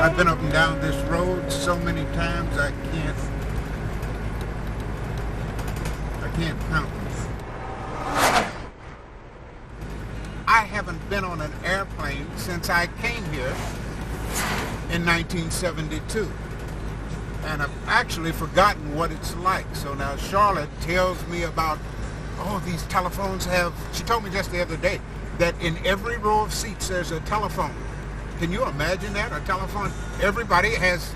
I've been up and down this road so many times I can't count them. I haven't been on an airplane since I came here in 1972. And I've actually forgotten what it's like. So now Charlotte tells me about, oh, these telephones have, she told me just the other day, that in every row of seats there's a telephone. Can you imagine that? A telephone, everybody has,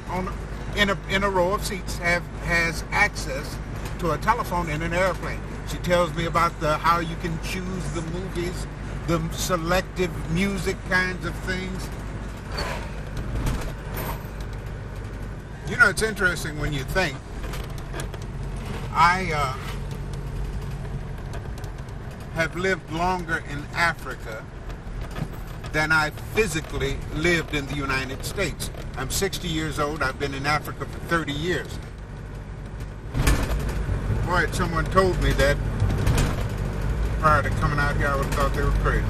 in a row of seats, has access to a telephone in an airplane. She tells me about how you can choose the movies, the selective music kinds of things. You know, it's interesting when you think, I have lived longer in Africa than I physically lived in the United States. I'm 60 years old. I've been in Africa for 30 years. Boy, if someone told me that prior to coming out here, I would have thought they were crazy.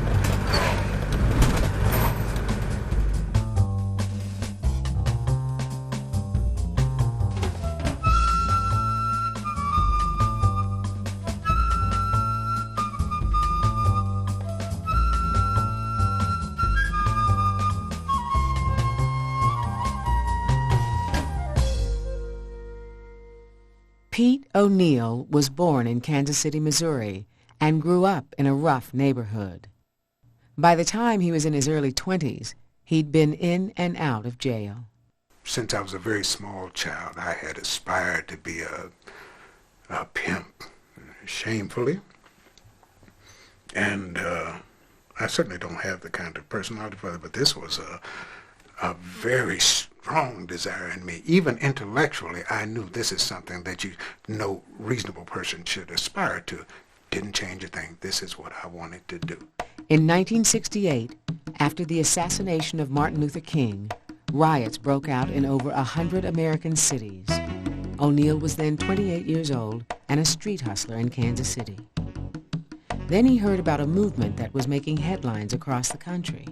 Pete O'Neill was born in Kansas City, Missouri, and grew up in a rough neighborhood. By the time he was in his early 20s, he'd been in and out of jail. Since I was a very small child, I had aspired to be a pimp, shamefully. And I certainly don't have the kind of personality for it, but this was a very strong desire in me. Even intellectually, I knew this is something that no reasonable person should aspire to. Didn't change a thing. This is what I wanted to do. In 1968, after the assassination of Martin Luther King, riots broke out in over 100 American cities. O'Neill was then 28 years old and a street hustler in Kansas City. Then he heard about a movement that was making headlines across the country.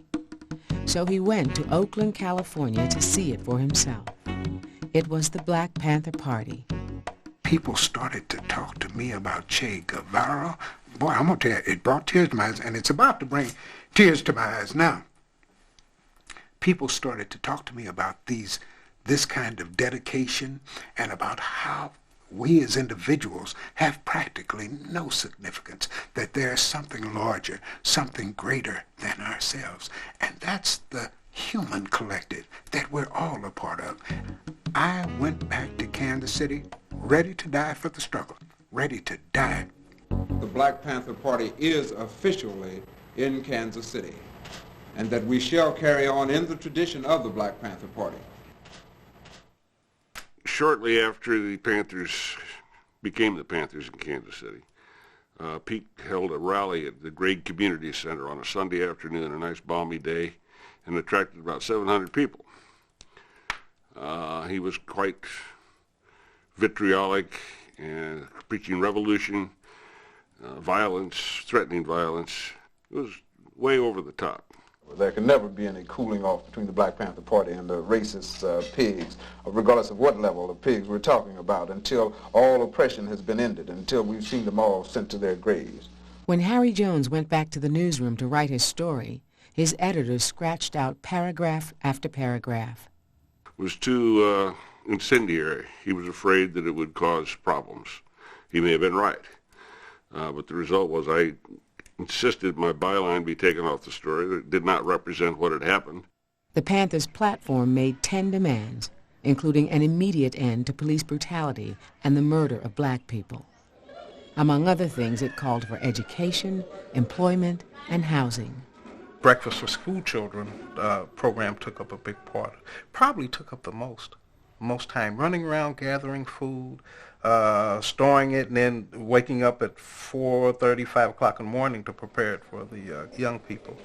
So he went to Oakland, California to see it for himself. It was the Black Panther Party. People started to talk to me about Che Guevara. Boy, I'm going to tell you, it brought tears to my eyes, and it's about to bring tears to my eyes now. People started to talk to me about this kind of dedication and about how we as individuals have practically no significance, that there's something larger, something greater than ourselves. And that's the human collective that we're all a part of. I went back to Kansas City ready to die for the struggle, ready to die. The Black Panther Party is officially in Kansas City, and that we shall carry on in the tradition of the Black Panther Party. Shortly after the Panthers became the Panthers in Kansas City, Pete held a rally at the Grade Community Center on a Sunday afternoon, a nice balmy day, and attracted about 700 people. He was quite vitriolic and preaching revolution, violence, threatening violence. It was way over the top. There can never be any cooling off between the Black Panther Party and the racist pigs, regardless of what level of pigs we're talking about, until all oppression has been ended, until we've seen them all sent to their graves. When Harry Jones went back to the newsroom to write his story, his editors scratched out paragraph after paragraph. It was too incendiary. He was afraid that it would cause problems. He may have been right, but the result was I insisted my byline be taken off the story. It did not represent what had happened. The Panthers' platform made 10 demands, including an immediate end to police brutality and the murder of black people. Among other things, it called for education, employment, and housing. Breakfast for School Children program took up a big part, probably took up the most time, running around gathering food, storing it, and then waking up at 4:30, 5 o'clock in the morning to prepare it for the young people.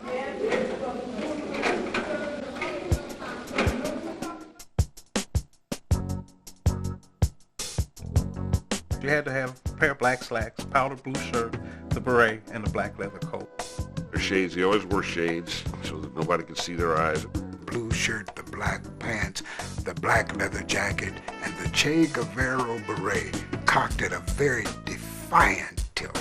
You had to have a pair of black slacks, powder blue shirt, the beret, and a black leather coat. Their shades, they always wore shades so that nobody could see their eyes. blue shirt, the black pants, the black leather jacket, and the Che Guevara beret, cocked at a very defiant tilt.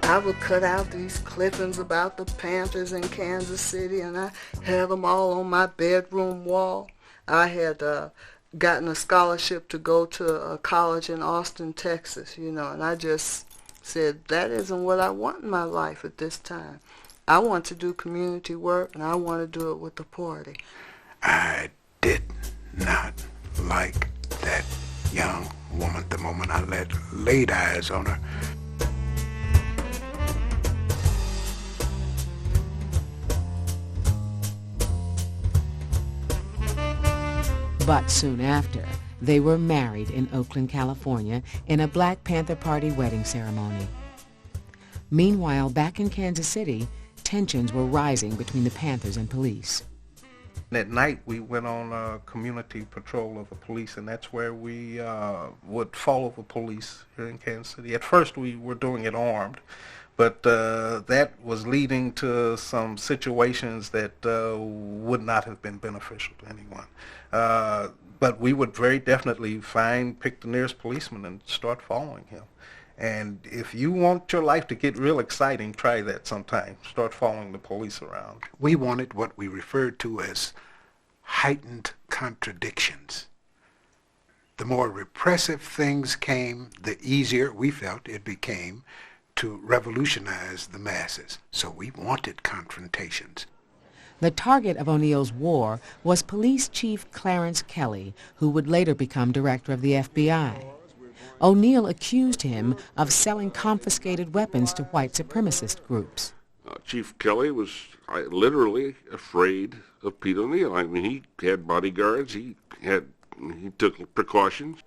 I would cut out these clippings about the Panthers in Kansas City, and I had them all on my bedroom wall. I had gotten a scholarship to go to a college in Austin, Texas, and I just said, that isn't what I want in my life at this time. I want to do community work, and I want to do it with the party. I did not like that young woman the moment I laid eyes on her. But soon after, they were married in Oakland, California, in a Black Panther Party wedding ceremony. Meanwhile, back in Kansas City, tensions were rising between the Panthers and police. At night, we went on a community patrol of the police, and that's where we would follow the police here in Kansas City. At first, we were doing it armed, but that was leading to some situations that would not have been beneficial to anyone. But we would very definitely pick the nearest policeman and start following him. And if you want your life to get real exciting, try that sometime. Start following the police around. We wanted what we referred to as heightened contradictions. The more repressive things came, the easier we felt it became to revolutionize the masses. So we wanted confrontations. The target of O'Neill's war was Police Chief Clarence Kelly, who would later become director of the FBI. O'Neill accused him of selling confiscated weapons to white supremacist groups. Chief Kelly was literally afraid of Pete O'Neill. I mean, he had bodyguards. He took precautions.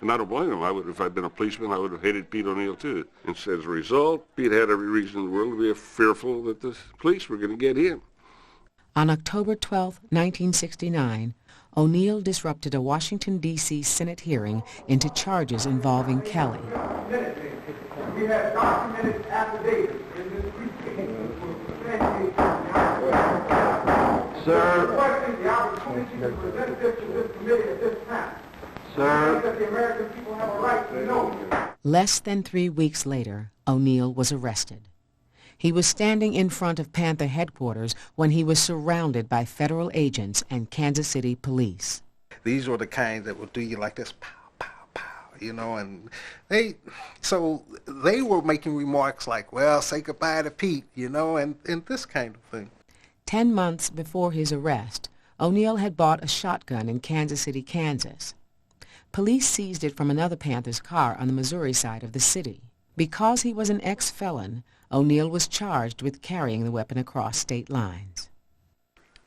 And I don't blame him. If I'd been a policeman, I would have hated Pete O'Neill too. And so as a result, Pete had every reason in the world to be fearful that the police were going to get him. On October 12, 1969, O'Neill disrupted a Washington, D.C. Senate hearing into charges involving Kelly. We have documented affidavits in this briefcase. Sir. Requesting the opportunity to present this to this committee at this time. Sir. That the American people have a right to know. Less than 3 weeks later, O'Neill was arrested. He was standing in front of Panther headquarters when he was surrounded by federal agents and Kansas City police. These were the kinds that would do you like this, pow, pow, pow, and they were making remarks like, well, say goodbye to Pete, and this kind of thing. 10 months before his arrest, O'Neill had bought a shotgun in Kansas City, Kansas. Police seized it from another Panthers car on the Missouri side of the city. Because he was an ex-felon, O'Neill was charged with carrying the weapon across state lines.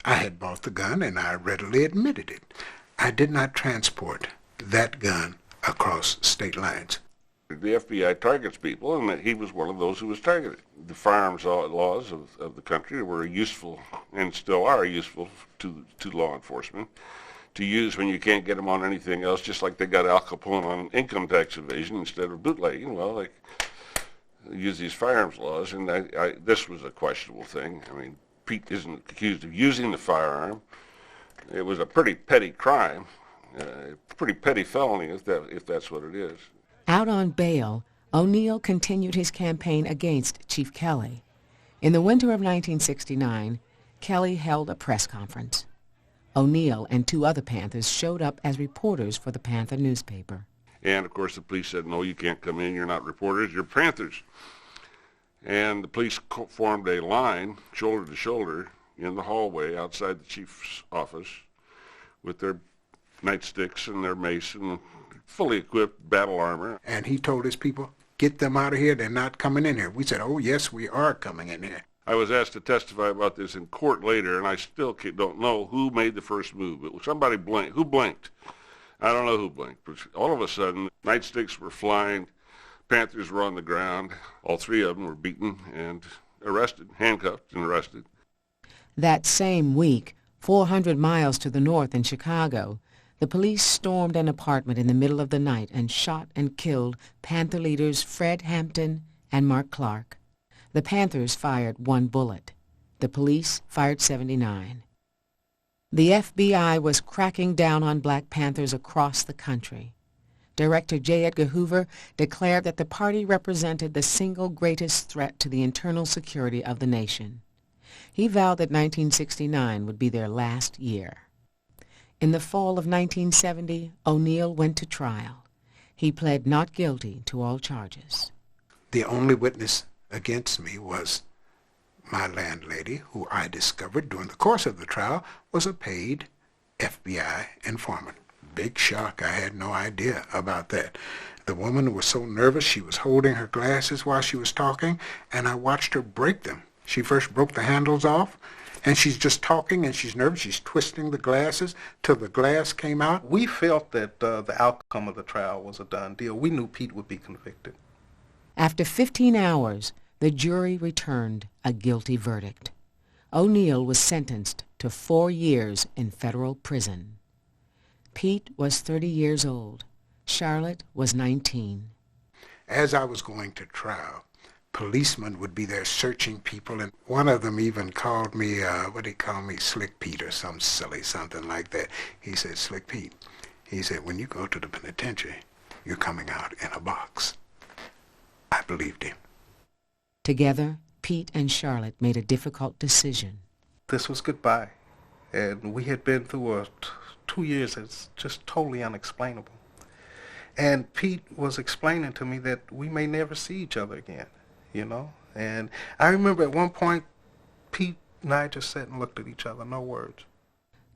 I had bought the gun, and I readily admitted it. I did not transport that gun across state lines. The FBI targets people, and he was one of those who was targeted. The firearms laws of the country were useful, and still are useful to law enforcement, to use when you can't get them on anything else, just like they got Al Capone on income tax evasion instead of bootlegging. Well, like, use these firearms laws, and this was a questionable thing. I mean, Pete isn't accused of using the firearm. It was a pretty petty crime, pretty petty felony if that's what it is. Out on bail, O'Neill continued his campaign against Chief Kelly. In the winter of 1969, Kelly held a press conference. O'Neill and 2 other Panthers showed up as reporters for the Panther newspaper. And, of course, the police said, no, you can't come in, you're not reporters, you're Panthers. And the police formed a line, shoulder to shoulder, in the hallway outside the chief's office with their nightsticks and their mace and fully equipped battle armor. And he told his people, get them out of here, they're not coming in here. We said, oh, yes, we are coming in here. I was asked to testify about this in court later, and I still don't know who made the first move. It was somebody blinked. Who blinked? I don't know who blinked, but all of a sudden, nightsticks were flying, Panthers were on the ground, all 3 of them were beaten and arrested, handcuffed and arrested. That same week, 400 miles to the north in Chicago, the police stormed an apartment in the middle of the night and shot and killed Panther leaders Fred Hampton and Mark Clark. The Panthers fired 1 bullet. The police fired 79. The FBI was cracking down on Black Panthers across the country. Director J. Edgar Hoover declared that the party represented the single greatest threat to the internal security of the nation. He vowed that 1969 would be their last year. In the fall of 1970, O'Neill went to trial. He pled not guilty to all charges. The only witness against me was my landlady, who I discovered during the course of the trial was a paid FBI informant. Big shock. I had no idea about that. The woman was so nervous she was holding her glasses while she was talking, and I watched her break them. She first broke the handles off, and she's just talking, and she's nervous. She's twisting the glasses till the glass came out. We felt that the outcome of the trial was a done deal. We knew Pete would be convicted. After 15 hours, the jury returned a guilty verdict. O'Neill was sentenced to 4 years in federal prison. Pete was 30 years old. Charlotte was 19. As I was going to trial, policemen would be there searching people, and one of them even called me, what did he call me, Slick Pete or some silly something like that. He said, Slick Pete, he said, when you go to the penitentiary, you're coming out in a box. I believed him. Together, Pete and Charlotte made a difficult decision. This was goodbye, and we had been through 2 years that's just totally unexplainable. And Pete was explaining to me that we may never see each other again, you know? And I remember at one point, Pete and I just sat and looked at each other, no words.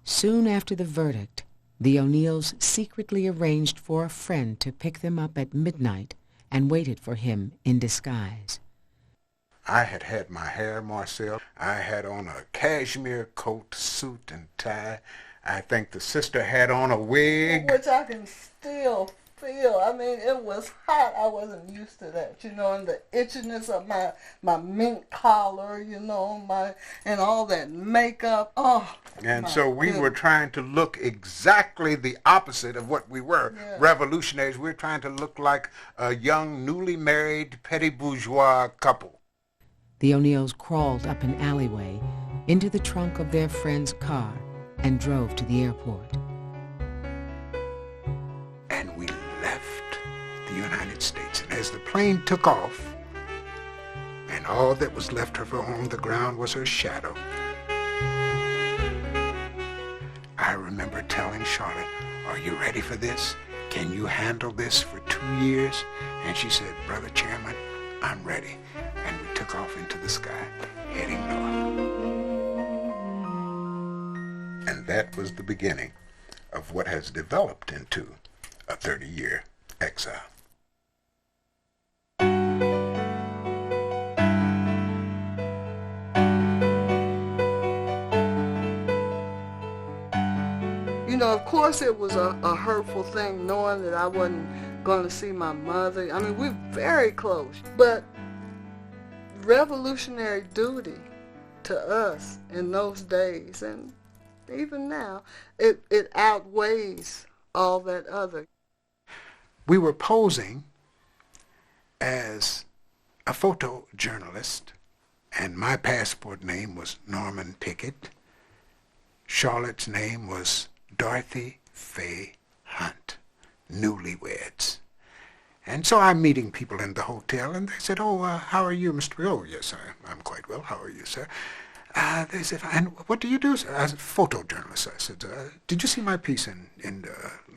Soon after the verdict, the O'Neills secretly arranged for a friend to pick them up at midnight and waited for him in disguise. I had had my hair, Marcel. I had on a cashmere coat, suit, and tie. I think the sister had on a wig. Which I can still feel. I mean, it was hot. I wasn't used to that, you know, and the itchiness of my mink collar, you know, and all that makeup. Oh. And so we were trying to look exactly the opposite of what we were, revolutionaries. We were trying to look like a young, newly married, petty bourgeois couple. The O'Neills crawled up an alleyway into the trunk of their friend's car and drove to the airport. And we left the United States. And as the plane took off, and all that was left of her on the ground was her shadow, I remember telling Charlotte, are you ready for this? Can you handle this for 2 years? And she said, Brother Chairman, I'm ready. And we took off into the sky, heading north. And that was the beginning of what has developed into a 30-year exile. You know, of course it was a hurtful thing knowing that I wasn't going to see my mother. I mean, we're very close. But revolutionary duty to us in those days, and even now, it outweighs all that other. We were posing as a photojournalist, and my passport name was Norman Pickett. Charlotte's name was Dorothy Faye Hunt, newlyweds. And so I'm meeting people in the hotel, and they said, oh, how are you, Mr. Oh, yes, I'm quite well. How are you, sir? They said, and what do you do, sir? I said, photojournalist. I said, did you see my piece in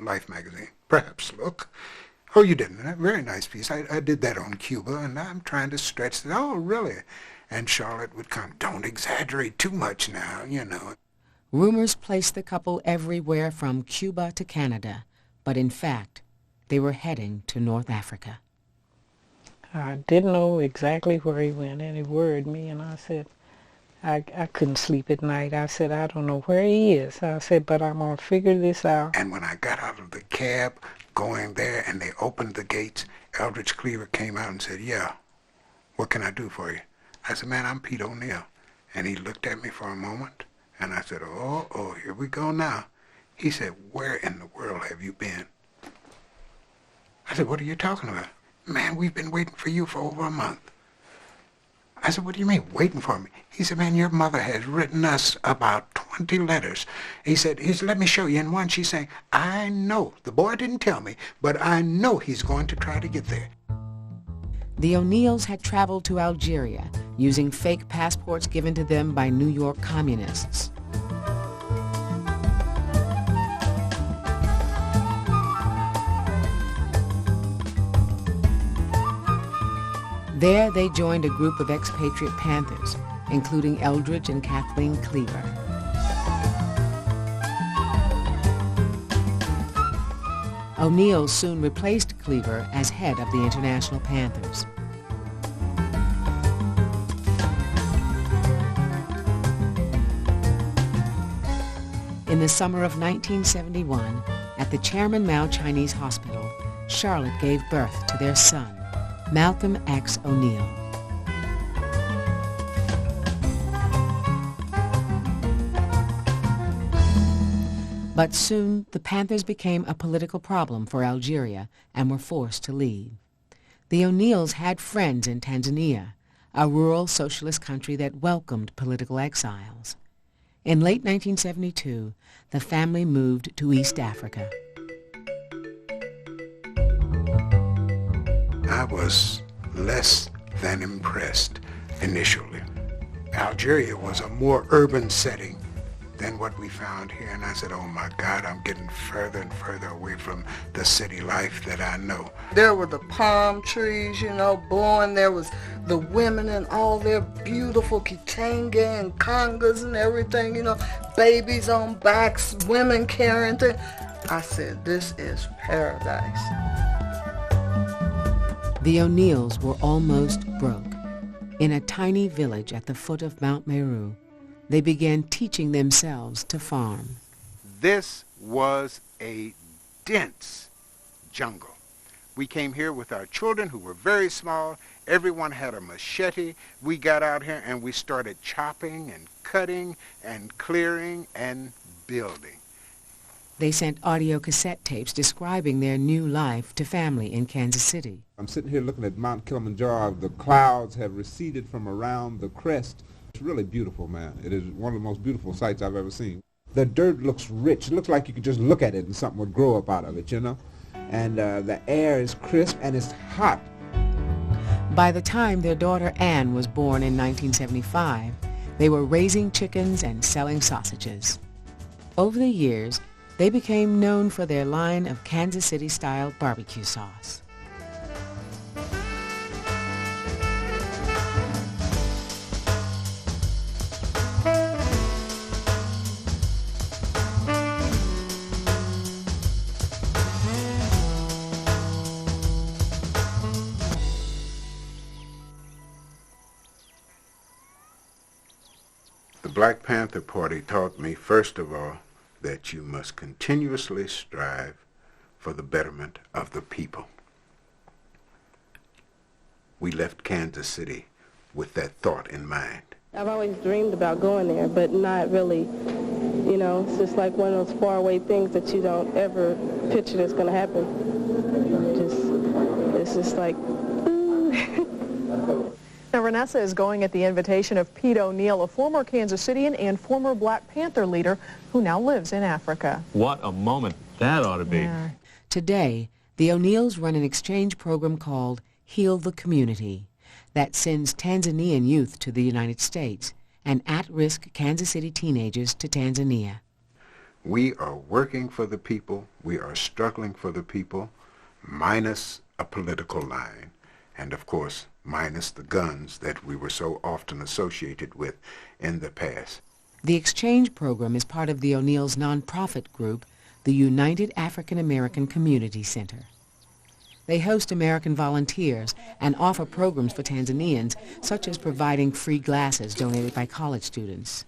Life magazine? Perhaps look. Oh, you didn't? A very nice piece. I did that on Cuba, and I'm trying to stretch it. Oh, really? And Charlotte would come, don't exaggerate too much now, you know. Rumors placed the couple everywhere from Cuba to Canada, but in fact, they were heading to North Africa. I didn't know exactly where he went, and he worried me, and I said, I couldn't sleep at night. I said, I don't know where he is. I said, but I'm going to figure this out. And when I got out of the cab going there and they opened the gates, Eldridge Cleaver came out and said, yeah, what can I do for you? I said, man, I'm Pete O'Neill. And he looked at me for a moment, and I said, oh, here we go now. He said, where in the world have you been? I said, what are you talking about? Man, we've been waiting for you for over a month. I said, what do you mean, waiting for me? He said, man, your mother has written us about 20 letters. He said, let me show you. In one, she's saying, I know, the boy didn't tell me, but I know he's going to try to get there. The O'Neills had traveled to Algeria using fake passports given to them by New York communists. There they joined a group of expatriate Panthers, including Eldridge and Kathleen Cleaver. O'Neill soon replaced Cleaver as head of the International Panthers. In the summer of 1971, at the Chairman Mao Chinese Hospital, Charlotte gave birth to their son, Malcolm X. O'Neill. But soon, the Panthers became a political problem for Algeria and were forced to leave. The O'Neills had friends in Tanzania, a rural socialist country that welcomed political exiles. In late 1972, the family moved to East Africa. I was less than impressed initially. Algeria was a more urban setting than what we found here, and I said, oh my God, I'm getting further and further away from the city life that I know. There were the palm trees, blowing. There was the women in all their beautiful kitenge and congas and everything, babies on backs, women carrying things. I said, this is paradise. The O'Neills were almost broke. In a tiny village at the foot of Mount Meru, they began teaching themselves to farm. This was a dense jungle. We came here with our children who were very small. Everyone had a machete. We got out here and we started chopping and cutting and clearing and building. They sent audio cassette tapes describing their new life to family in Kansas City. I'm sitting here looking at Mount Kilimanjaro. The clouds have receded from around the crest. It's really beautiful, man. It is one of the most beautiful sights I've ever seen. The dirt looks rich. It looks like you could just look at it and something would grow up out of it, And the air is crisp and it's hot. By the time their daughter Anne was born in 1975, they were raising chickens and selling sausages. Over the years, they became known for their line of Kansas City-style barbecue sauce. The Black Panther Party taught me, first of all, that you must continuously strive for the betterment of the people. We left Kansas City with that thought in mind. I've always dreamed about going there, but not really, it's just like one of those faraway things that you don't ever picture that's going to happen. It's just like, Now, Vanessa is going at the invitation of Pete O'Neill, a former Kansas Citian and former Black Panther leader who now lives in Africa. What a moment that ought to be. Yeah. Today, the O'Neills run an exchange program called Heal the Community that sends Tanzanian youth to the United States and at-risk Kansas City teenagers to Tanzania. We are working for the people. We are struggling for the people, minus a political line. And of course, minus the guns that we were so often associated with in the past. The exchange program is part of the O'Neills' nonprofit group, the United African American Community Center. They host American volunteers and offer programs for Tanzanians, such as providing free glasses donated by college students.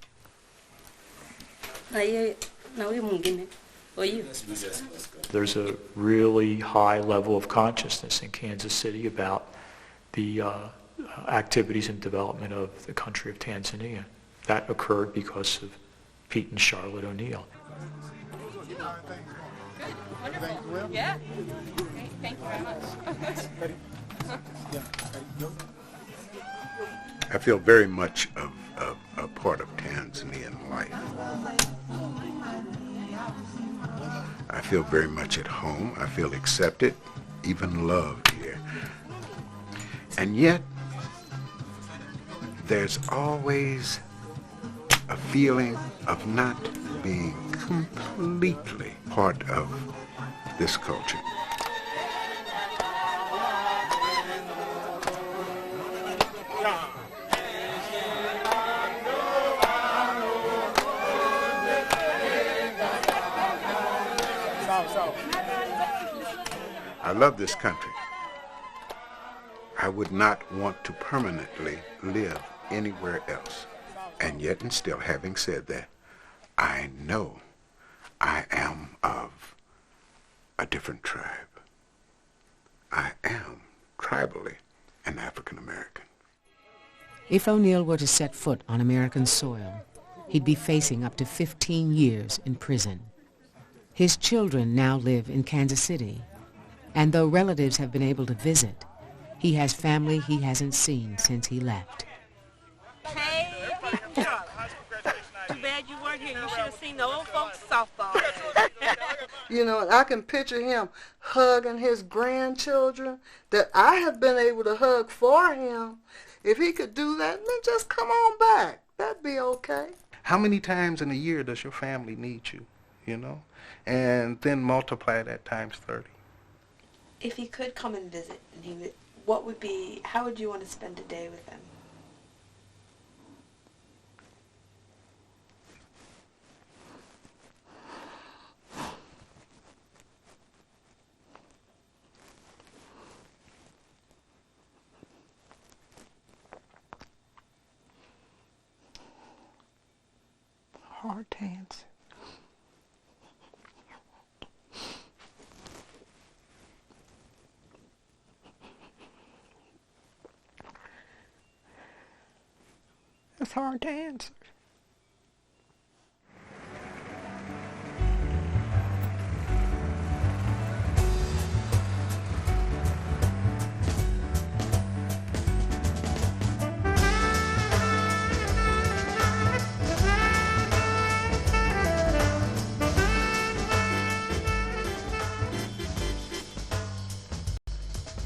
There's a really high level of consciousness in Kansas City about the activities and development of the country of Tanzania. That occurred because of Pete and Charlotte O'Neill. Yeah. Thank you very much. I feel very much of a part of Tanzanian life. I feel very much at home. I feel accepted, even loved here. And yet, there's always a feeling of not being completely part of this culture. I love this country. I would not want to permanently live anywhere else. And yet, and still, having said that, I know I am of a different tribe. I am tribally an African American. If O'Neill were to set foot on American soil, he'd be facing up to 15 years in prison. His children now live in Kansas City, and though relatives have been able to visit, he has family he hasn't seen since he left. Hey, too bad you weren't here. You should have seen the old folks softball. You know, and I can picture him hugging his grandchildren that I have been able to hug for him. If he could do that, then just come on back. That'd be okay. How many times in a year does your family need you, you know? And then multiply that times 30. If he could come and visit, and he would, how would you want to spend a day with him? Hard to answer. It's hard to answer.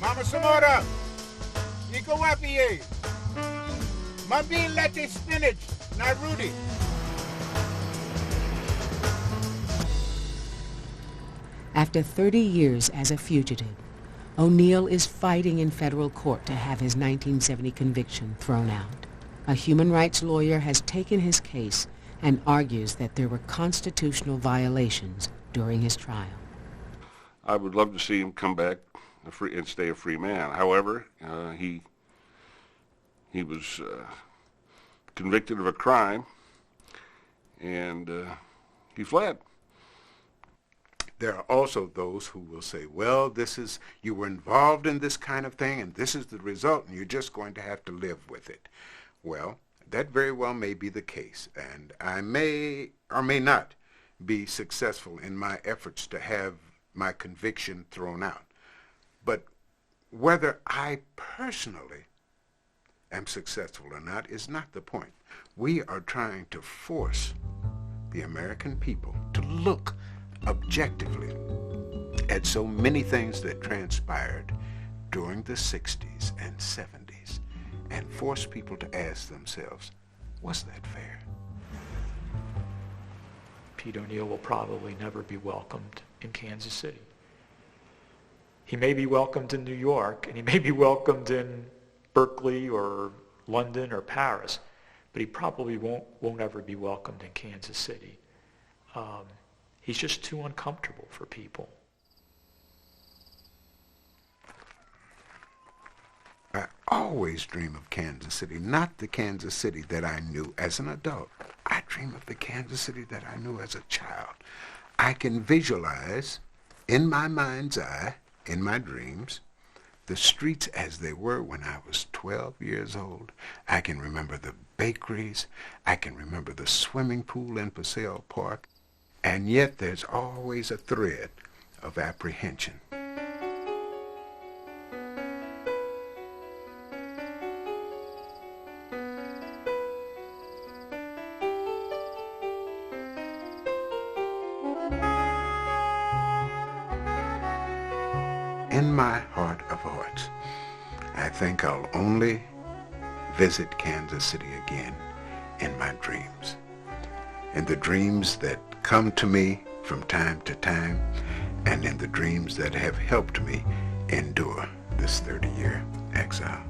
Mama Samora, iko wapi ye? Mabi lete spinach, na Rudy. After 30 years as a fugitive, O'Neill is fighting in federal court to have his 1970 conviction thrown out. A human rights lawyer has taken his case and argues that there were constitutional violations during his trial. I would love to see him come back and stay a free man. However, he was convicted of a crime, and he fled. There are also those who will say, well, you were involved in this kind of thing, and this is the result, and you're just going to have to live with it. Well, that very well may be the case, and I may or may not be successful in my efforts to have my conviction thrown out. But whether I personally am successful or not is not the point. We are trying to force the American people to look objectively at so many things that transpired during the 60s and 70s and force people to ask themselves, was that fair? Pete O'Neill will probably never be welcomed in Kansas City. He may be welcomed in New York, and he may be welcomed in Berkeley or London or Paris, but he probably won't ever be welcomed in Kansas City. He's just too uncomfortable for people. I always dream of Kansas City, not the Kansas City that I knew as an adult. I dream of the Kansas City that I knew as a child. I can visualize in my mind's eye, in my dreams, the streets as they were when I was 12 years old. I can remember the bakeries. I can remember the swimming pool in Paseo Park. And yet there's always a thread of apprehension. in my heart of hearts, I think I'll only visit Kansas City again in my dreams. In the dreams that come to me from time to time, and in the dreams that have helped me endure this 30-year exile.